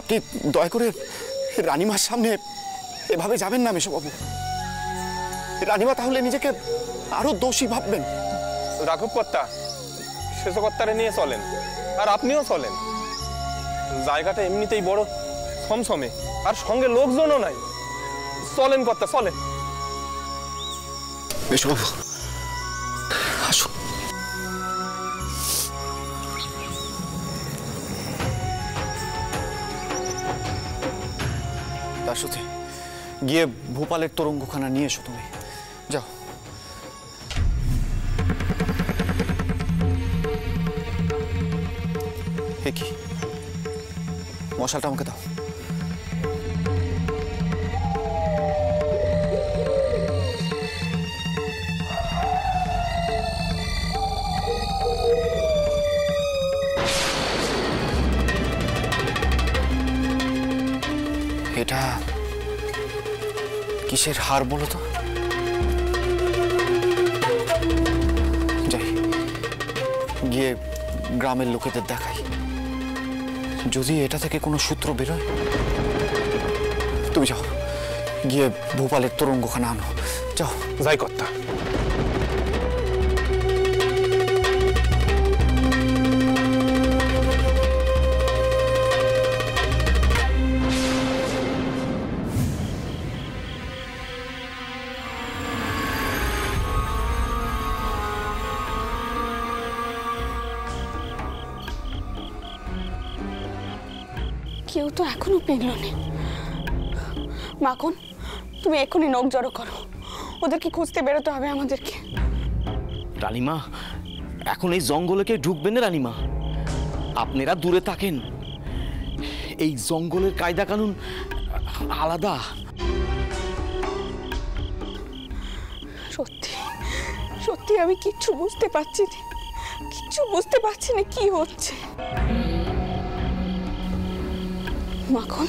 আপনি দয়া করে রানীমার সামনে এভাবে যাবেন না মেশোবাবু। রানীমা তাহলে নিজেকে আরো দোষী ভাববেন। রাঘব কর্তা শেষ কর্তারে নিয়ে চলেন, আর আপনিও চলেন। জায়গাটা এমনিতেই বড় সমসমে, আর সঙ্গে লোকজনও নাই। চলেন কর্তা, চলেন। মেশোবাবু আসুন। তার সাথে গিয়ে ভোপালের তরঙ্গখানা নিয়ে এসো, তুমি যাও। কি মশালটা আমাকে দাও। এটা কিসের হার বলো তো? যাই গিয়ে গ্রামের লোকেদের দেখাই, যদি এটা থেকে কোনো সূত্র বেরোয়। তুমি যাও গিয়ে ভোপালের তরঙ্গখানা আনো, যাও। যাই কর্তা। কেউ তো এখনো পেল না। মাখন, তুমি এখনই নখ জড়ো করো, ওদেরকে খুঁজতে বেরোতে হবে আমাদেরকে। রানীমা, এখন এই জঙ্গলে কেউ ঢুকবেন না রানীমা, আপনারা দূরে থাকেন। এই জঙ্গলের কায়দা কানুন আলাদা। সত্যি সত্যি আমি কিচ্ছু বুঝতে পারছি না, কিচ্ছু বুঝতে পারছি না কি হচ্ছে। মাখন,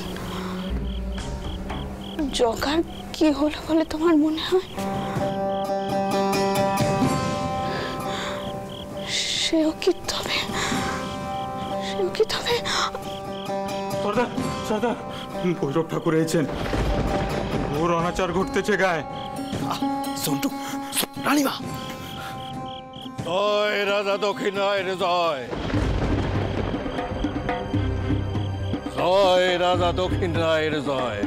জগার কি হলো বলে তোমার মনে হয়? সেও কি তবে সর্দার, সর্দার, ভৈরব ঠাকুর এসেছেন। ওর অনাচার ঘটতেছে গায়ে। সন্টু, রানীমা। জয় রাজা দক্ষিণ রায়ের জয়। জয় রাজা দক্ষিণ রায়ের জয়।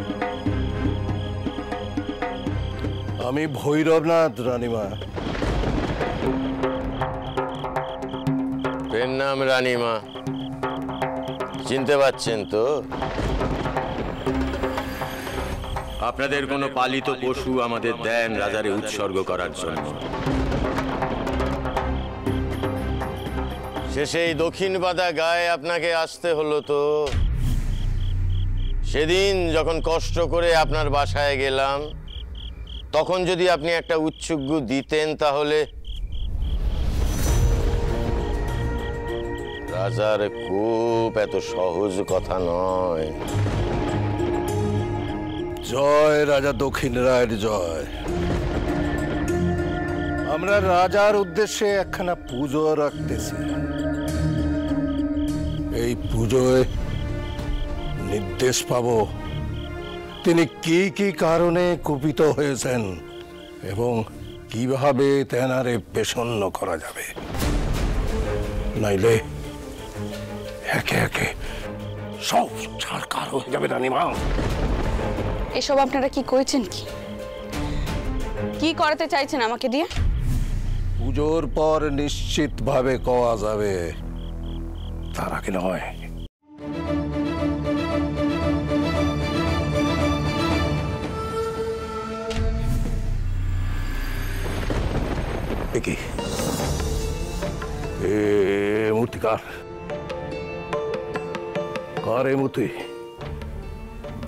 আমি ভৈরবনাথ রানীমা। এর নাম রানীমা, চিনতে পারছেন তো? আপনাদের কোনো পালিত পশু আমাদের দেন রাজারে উৎসর্গ করার জন্য। শেষে এই দক্ষিণ বাধা গায়ে আপনাকে আসতে হলো তো। সেদিন যখন কষ্ট করে আপনার বাসায় গেলাম, তখন যদি আপনি একটা উৎসুগ্য দিতেন তাহলে। রাজার খুব এত সহজ কথা নয়। জয় রাজা দক্ষিণ রায়ের জয়। আমরা রাজার উদ্দেশ্যে একখানা পুজো রাখতেছি। এই পুজোয় নির্দেশ পাবো তিনি কি কি কারণে কুপিত হয়েছেন এবং কিভাবে তেনারে প্রসন্ন করা যাবে। নাইলে একে একে সব ছাড়কার হয়ে যাবে রানীমা। এসব আপনারা কি করেছেন? কি করাতে চাইছেন আমাকে দিয়ে? পুজোর পর নিশ্চিতভাবে কওয়া যাবে, তার আগে নয়। কি মূর্তিকার কার এ মূর্তি?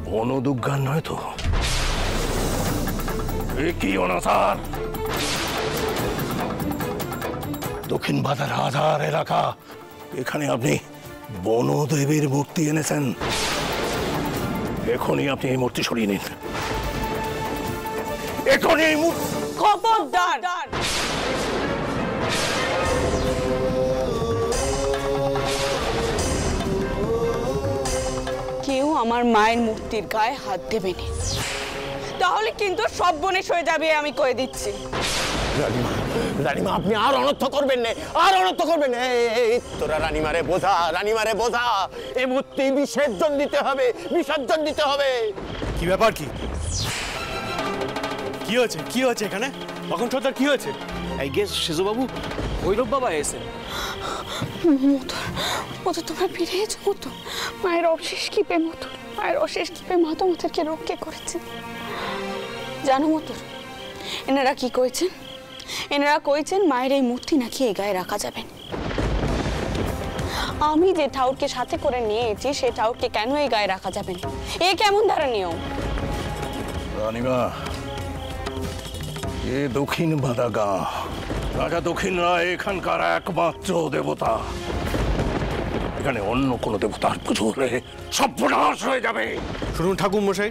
বনদুর্গার নয় তো? কি অনাচার! দক্ষিণ বাজার হাজার এলাকা, এখানে আপনি বনদেবীর মূর্তি এনেছেন। এখনই আপনি এই মূর্তি সরিয়ে নিন। এখনই এই মূর্তি। খবরদার! কেউ আমার মায়ের মূর্তির গায়ে হাত দেবে না, তাহলে কিন্তু সব বনেশ হয়ে যাবে, আমি কয়ে দিচ্ছি। রানীমা, রানীমা আপনি আর অনর্থ করবেন না, আর অনর্থ করবেন না। এই তোরা রানীমারে বোঝা, রানীমারে বোঝা, এই মূর্তি বিসর্জন দিতে হবে, বিসর্জন দিতে হবে। কি ব্যাপার? কি হয়েছে? কি হয়েছে এখানে? তখন সর্দার কি হয়েছে? এই গেস সেজবাবু, ভৈরব বাবা এসেছেন। মতো তোমরা ফিরে এসো। মতো মায়ের অশেষ কৃপে, মতো মায়ের অশেষ কৃপে মা তোমাদেরকে রক্ষা করেছে। জানো মতো এনারা কি করেছেন? এনারা কইছেন মায়ের এই মূর্তি নাকি এই গায়ে রাখা যাবে না। আমি যে ঠাউরকে সাথে করে নিয়ে এসেছি সেই ঠাউরকে কেন এই গায়ে রাখা যাবে না? এ কেমন ধারা নিয়ম? রানীমা, এ দক্ষিণ বাদাগা, রাজা দক্ষিণ রায় এখানকার একমাত্র দেবতা। এখানে অন্য কোনো দেবতার পুজো হলে সর্বনাশ হয়ে যাবে। শুনুন ঠাকুর মশাই,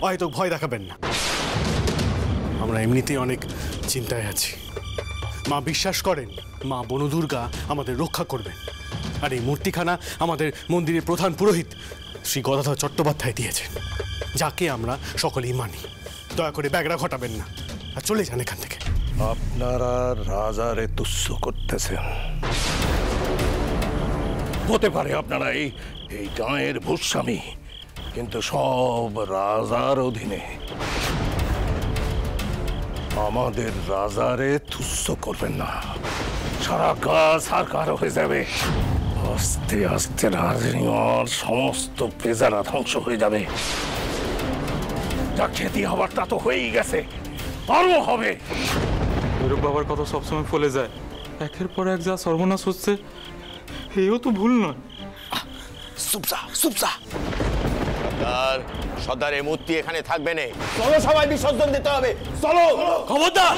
হয়তো ভয় দেখাবেন না। আমরা এমনিতেই অনেক চিন্তায় আছি। মা বিশ্বাস করেন মা বনদুর্গা আমাদের রক্ষা করবেন। আর এই মূর্তিখানা আমাদের মন্দিরের প্রধান পুরোহিত শ্রী গদাধর চট্টোপাধ্যায় দিয়েছেন, যাকে আমরা সকলেই মানি। দয়া করে ব্যাগরা ঘটাবেন না আর চলে যান এখান থেকে। আপনারা রাজারে তুচ্ছ করতেছেন। হতে পারে আপনারা এই গাঁয়ের ভূস্বামী, কিন্তু সব রাজার অধীনে। আমাদের রাজারে তুচ্ছ করবেন না, সারা গাছ সারকার হয়ে যাবে। আস্তে আস্তে রাজনীতির সমস্ত প্রজারা ধ্বংস হয়ে যাবে। যা ক্ষতি হওয়ার তা তো হয়েই গেছে, আরো হবে। ভৈরব বাবার কথা সবসময় ফলে যায়। একের পর এক যা সর্বনাশ হচ্ছে, এও তো ভুল নয়। সুপসা সুপসা। সর্দার, সর্দার এই মূর্তি এখানে থাকবে না। চলো সবাই বিসর্জন দিতে হবে, চলো। খবরদার!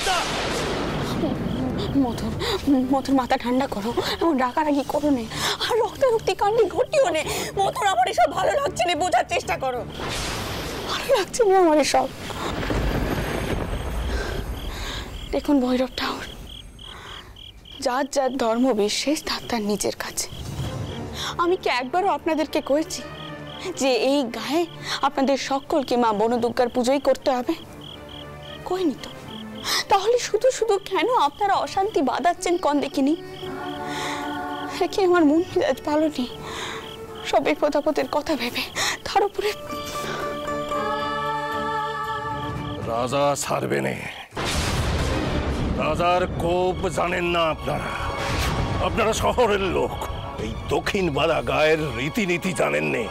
মধুর, মধুর মাথা ঠান্ডা করো, এমন রাগারাগি করো না, আর রক্তারক্তি কাণ্ডে ঘটিও নে। মধুর, আমার এসব ভালো লাগছে না, বোঝার চেষ্টা করো। ভালো লাগছে না আমার এসব। দেখুন ভৈরব ঠাকুর, যার যার ধর্ম বিশ্বাস তার তার নিজের কাছে। আমি কি একবারও আপনাদেরকে কয়েছি যে এই গায়ে আপনাদের সকলকে মা বনদুর্গার পুজোই করতে হবে? কইনি তো। তাহলে শুধু শুধু কেন আপনারা অশান্তি বাঁধাচ্ছেন কন দেখিনি? কি আমার মন মেজাজ ভালো নেই সব বিপদ আপদের কথা ভেবে। তার উপরে রাজা ছাড়বে না। রাজার কোপ জানেন না আপনারা। আপনারা শহরের লোক, এই দক্ষিণ বাদা গায়ের রীতিনীতি জানেন না।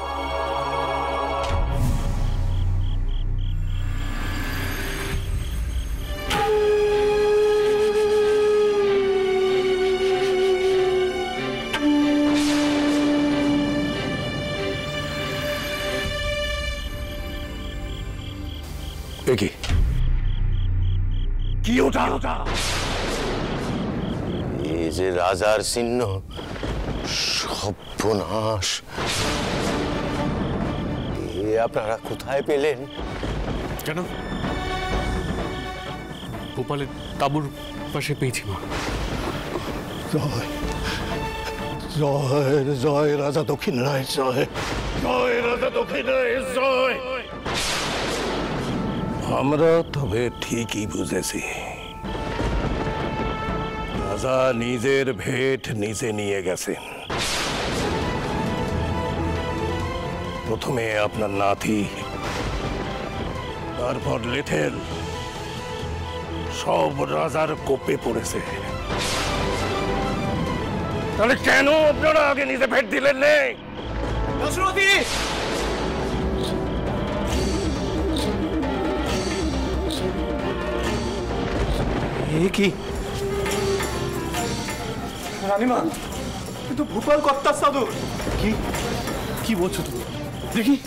কি ওটা? এই যে রাজার চিহ্ন, সর্বনাশ। এ আপনারা কোথায় পেলেন? কেন? গোপালের তাঁবুর পাশে পেয়েছি মা। জয় জয় জয় রাজা দক্ষিণ রায় জয়, জয় রাজা দক্ষিণ রায় জয়। আমরা তবে ঠিকই বুঝেছি, রাজা নিজের ভেট নিজে নিয়ে গেছেন। প্রথমে আপনার নাতি, তারপর লেঠেল, সব রাজার কোপে পড়েছে। তাহলে কেন আপনারা আগে নিজে ভেট দিলেন নেই? কি রানীমা, কিন্তু ভূপাল কর্তার সাধু। কি কি বলছো তুমি? দেখি।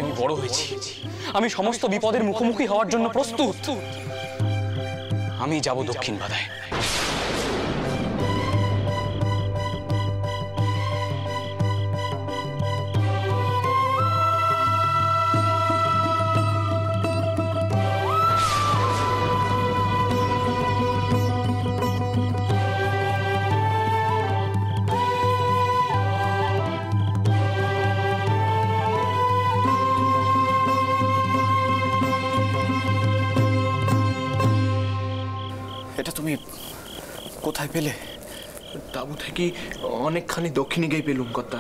আমি বড় হয়েছি, আমি সমস্ত বিপদের মুখোমুখি হওয়ার জন্য প্রস্তুত। আমি যাব দক্ষিণ বাদায়। এটা তুমি কোথায় পেলে? তাঁবু থেকে অনেকখানি দক্ষিণে গিয়ে পেলুম কর্তা।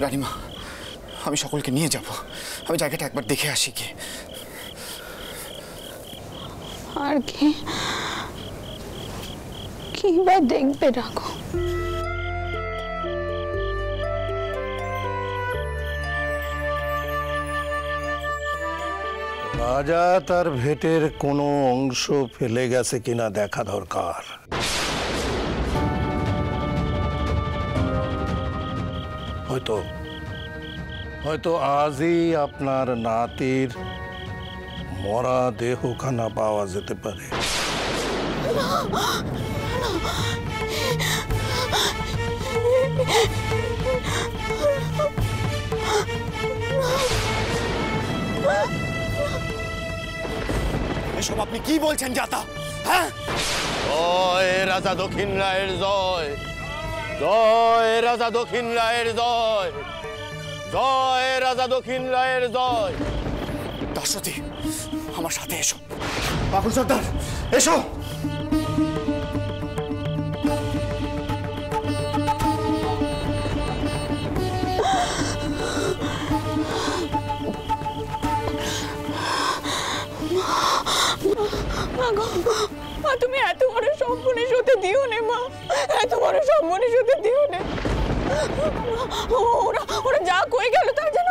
রানীমা, আমি সকলকে নিয়ে যাব, আমি জায়গাটা একবার দেখে আসি কি। আর কি বা দেখবে রাখো? রাজা তার ভেটের কোনো অংশ ফেলে গেছে কিনা দেখা দরকার। হয়তো আজই আপনার নাতির মরা দেহখানা পাওয়া যেতে পারে। এসব আপনি কি বলছেন জাতা? হ্যাঁ, জয় রাজা দক্ষিণ রায়ের জয়, জয় রাজা দক্ষিণ রায়ের জয়, জয় রাজা দক্ষিণ রায়ের জয়। দাসরথী, আমার সাথে এসো। পাগল সর্দার, এসো। মা, তুমি এত বড় সম্মানিস হতে দিও নে মা, এত বড় সম্মানিস হতে দিও নে। ওরা যা কয়ে গেল তার যেন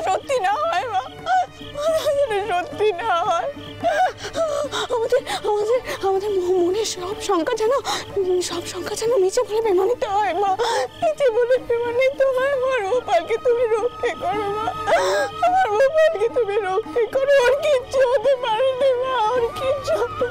সত্যি না হয় মা, সত্যি না হয়। আমাদের মনের সব শঙ্কা যেন নিচে বলে বেমানিত হয় মা, নিচে বলে বেমানিত হয়। আমার গোপালকে তুমি রক্ষে করো মা, আমার গোপালকে তুমি রক্ষে করো। ওর কিচ্ছু হতে পারেনি মা, ওর কিচ্ছু হতে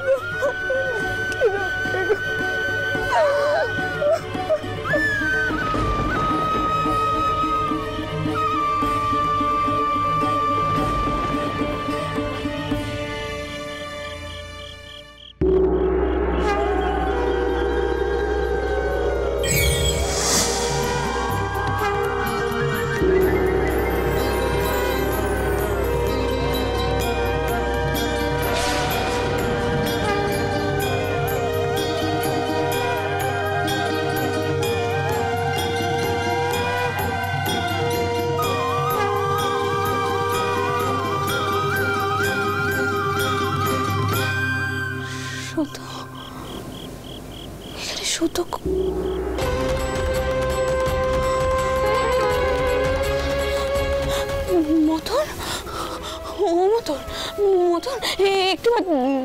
একটু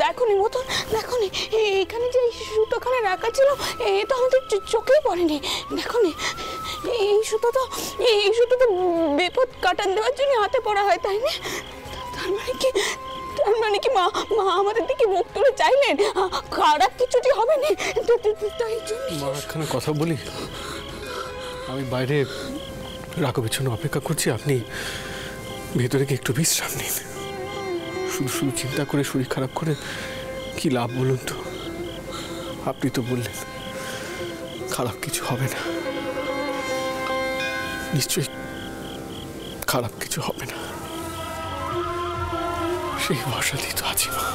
দেখোনি মতন, দেখোনি এখানে যে সুতোখানে রাখা ছিল এ তো আমাদের চোখেই পড়েনি। দেখোনি এই সুতো তো বিপদ কাটান দেওয়ার জন্য হাতে পড়া হয়, তাই না? তার মানে কি মা আমাদের দিকে মুখ তুলে চাইলেন খারাপ কিছুটি হবে না, তাই জন্য। মা, একখানা কথা বলি, আমি বাইরে রাঘবের জন্য অপেক্ষা করছি, আপনি ভেতরে গিয়ে একটু বিশ্রাম নিন। শুধু চিন্তা করে শরীর খারাপ করে কি লাভ বলুন তো? আপনি তো বললেন খারাপ কিছু হবে না, নিশ্চয়ই খারাপ কিছু হবে না, সেই ভরসাতেই তো আছি মা।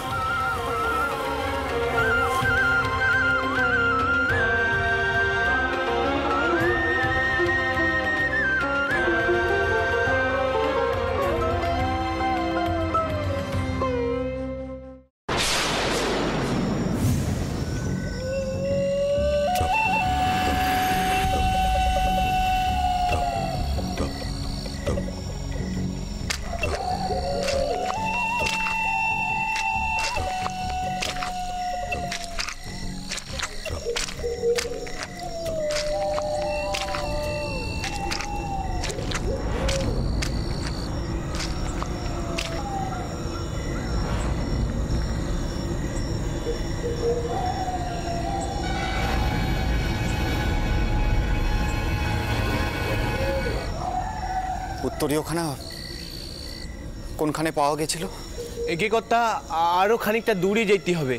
উত্তরীয়খানা কোনখানে পাওয়া গেছিল? একে কথা আরো খানিকটা দূরে যেতে হবে।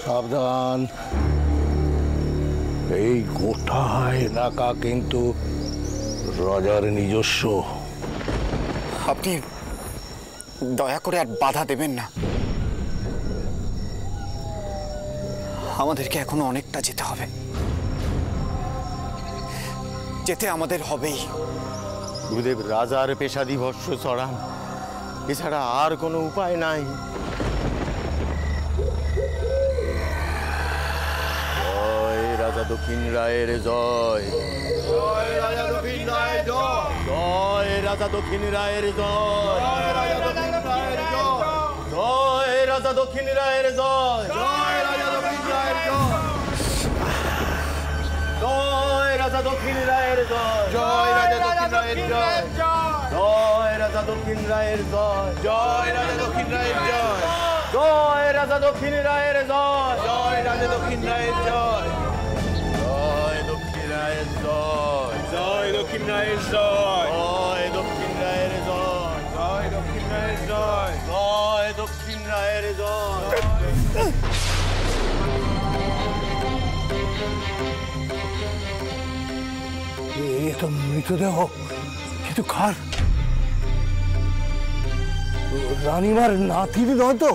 সাবধান, এই গোটা এলাকা কিন্তু রাজার নিজস্ব। আপনি দয়া করে আর বাধা দেবেন না। আমাদেরকে এখনো অনেকটা যেতে হবে, যেতে আমাদের হবেই। গুরুদেব, রাজার পেশাদি ভস্য চড়ান, এছাড়া আর কোনো উপায় নাই। জয় রাজা দক্ষিণ রায়ের জয়। জয় রাজা দক্ষিণ রায়ের জয়। জয় রাজা দক্ষিণ রায়ের জয়। জয় রাজা দক্ষিণ রায়ের জয়। জয় রাজা দক্ষিণ রায়ের জয়। জয় রাজা দক্ষিণ রায়ের জয়। জয় রাজা দক্ষিণ রায়ের জয়। জয় রাজা দক্ষিণ রায়ের জয়। জয় রাজা দক্ষিণ রায়ের জয়। জয় রাজা দক্ষিণ রায়ের জয়। জয় রাজা দক্ষিণ রায়ের জয়। জয় রাজা দক্ষিণ রায়ের জয়। জয় দক্ষিণ রায়ের জয়। জয় দক্ষিণ রায়ের জয়। জয় দক্ষিণ রায়ের জয়। জয় দক্ষিণ রায়ের জয়। জয় দক্ষিণ রায়ের জয়। এ তো মৃতদেহ, কিন্তু কার? রানীমার নাতির নয় তো?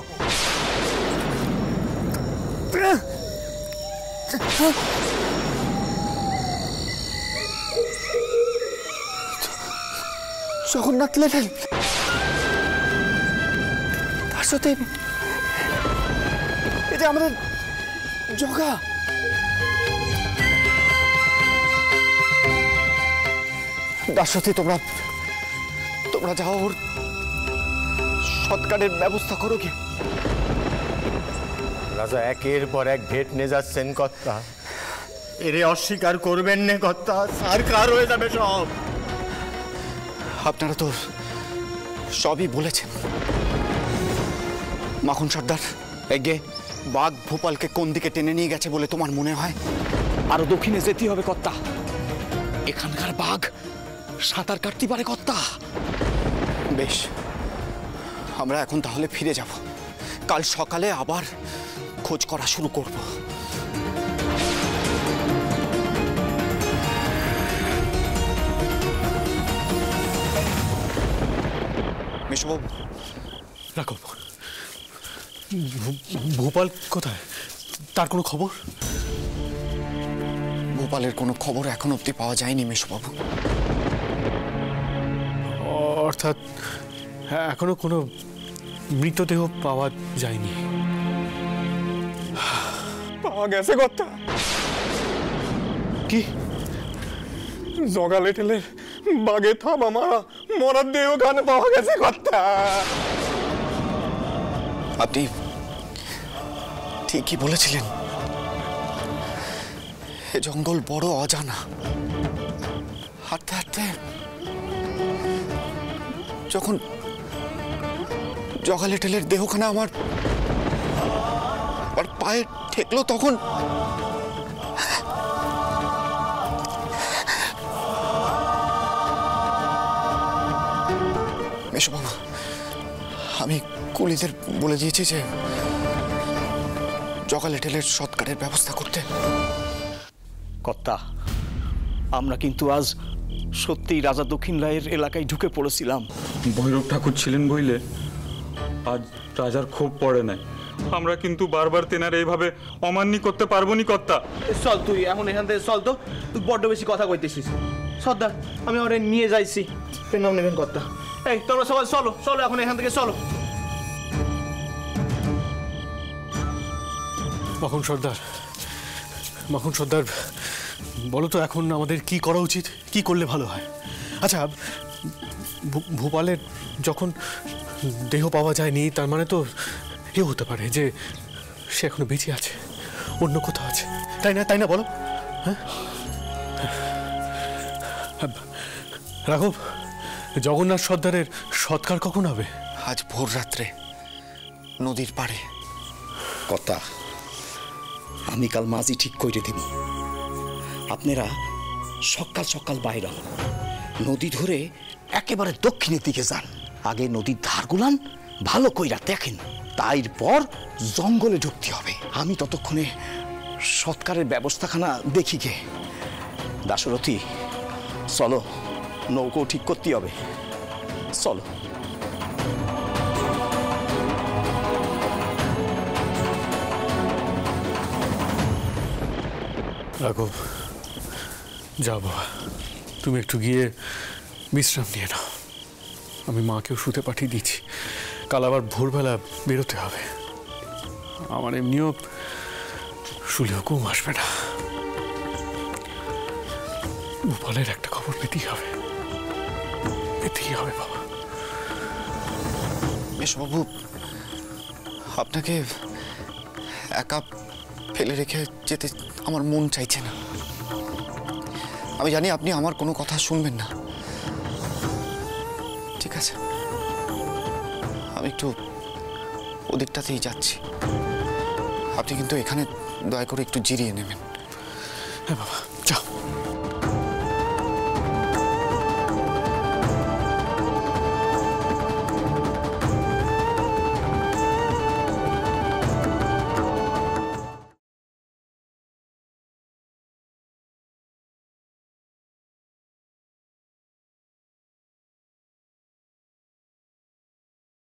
জগন্নাথ লেভেল, তার সাথে এটা আমাদের জগা। দাসরথী, তোমরা যাও, ওর সৎকারের ব্যবস্থা করো কি? রাজা একের পর এক ভেট নিয়ে যাচ্ছেন কর্তা, এরে অস্বীকার করবেন না কর্তা, সরকার হয়ে যাবে সব। আপনারা তো সবই বলেছেন। মাখন সর্দার, এগে বাঘ ভোপালকে কোন দিকে টেনে নিয়ে গেছে বলে তোমার মনে হয়? আরো দক্ষিণে যেতে হবে কর্তা। এখানকার বাঘ সাঁতার কাটতে পারে কর্তা। বেশ, আমরা এখন তাহলে ফিরে যাব। কাল সকালে আবার খোঁজ করা শুরু করব। মেশবাবু, রাখো। ভোপাল কোথায়? তার কোনো খবর? ভোপালের কোনো খবর এখন অব্দি পাওয়া যায়নি মেশবাবু। অর্থাৎ এখনো কোনো মৃতদেহ পাওয়া যায়নি? পাওয়া গেছে কর্তা। কি? জগালে ঠেলে বাগে থাবা মারা মরার দেহ ওখানে পাওয়া গেছে কর্তা। আপনি ঠিকই বলেছিলেন, এ জঙ্গল বড় অজানা। হাঁটতে হাঁটতে যখন জগালে টেলের দেহখানা আমার পায়ে ঠেকলো, তখন মেশবাবু, আমি কুলিদের বলে দিয়েছি যে জগালে টেলের সৎকারের ব্যবস্থা করতে। কর্তা, আমরা কিন্তু আজ সত্যিই রাজা দক্ষিণ রায়ের এলাকায় ঢুকে পড়েছিলাম। ভৈরব ঠাকুর ছিলেন বইলে আজ রাজার ক্ষোভ পড়ে নাই। আমরা কিন্তু বারবার তেনার এইভাবে অমান্য করতে পারবো নি কর্তা। চল তুই এখন এখান থেকে চল, তো তুই বড্ড বেশি কথা কইতেছিস। সর্দার, আমি ওরে নিয়ে যাইছি, নাম নেবেন কর্তা। এই তোমরা সবাই চলো চলো, এখন এখান থেকে চলো। মাখন সর্দার, বলো তো এখন আমাদের কি করা উচিত, কি করলে ভালো হয়? আচ্ছা, ভোপালের যখন দেহ পাওয়া যায়নি, তার মানে তো এও হতে পারে যে সে এখনো বেঁচে আছে, অন্য কোথাও আছে, তাই না বলো? হ্যাঁ রাঘব, জগন্নাথ সর্দারের সৎকার কখন হবে? আজ ভোর রাত্রে নদীর পাড়ে। কর্তা, আমি কাল মাঝি ঠিক করে দিব। আপনারা সকাল সকাল বাইর হন, নদী ধরে একেবারে দক্ষিণের দিকে যান। আগে নদীর ধারগুলান ভালো কইরা দেখেন, তারপর জঙ্গলে ঢুকতে হবে। আমি ততক্ষণে সৎকারের ব্যবস্থাখানা দেখি গে। দাশরথী, চলো, নৌকো ঠিক করতে হবে, চলো। রাঘব, যাও বাবা, তুমি একটু গিয়ে বিশ্রাম নিয়ে নাও। আমি মাকেও শুতে পাঠিয়ে দিচ্ছি, কাল আবার ভোরবেলা বেরোতে হবে। আমার এমনিও শুলেও ঘুম আসবে না। গোপালের একটা খবর পেতেই হবে, পেতেই হবে বাবা। মেশবাবু, আপনাকে একা ফেলে রেখে যেতে আমার মন চাইছে না। আমি জানি আপনি আমার কোনো কথা শুনবেন না। ঠিক আছে, আমি একটু ওদিকটাতেই যাচ্ছি। আপনি কিন্তু এখানে দয়া করে একটু জিরিয়ে নেবেন। হ্যাঁ বাবা, যাও।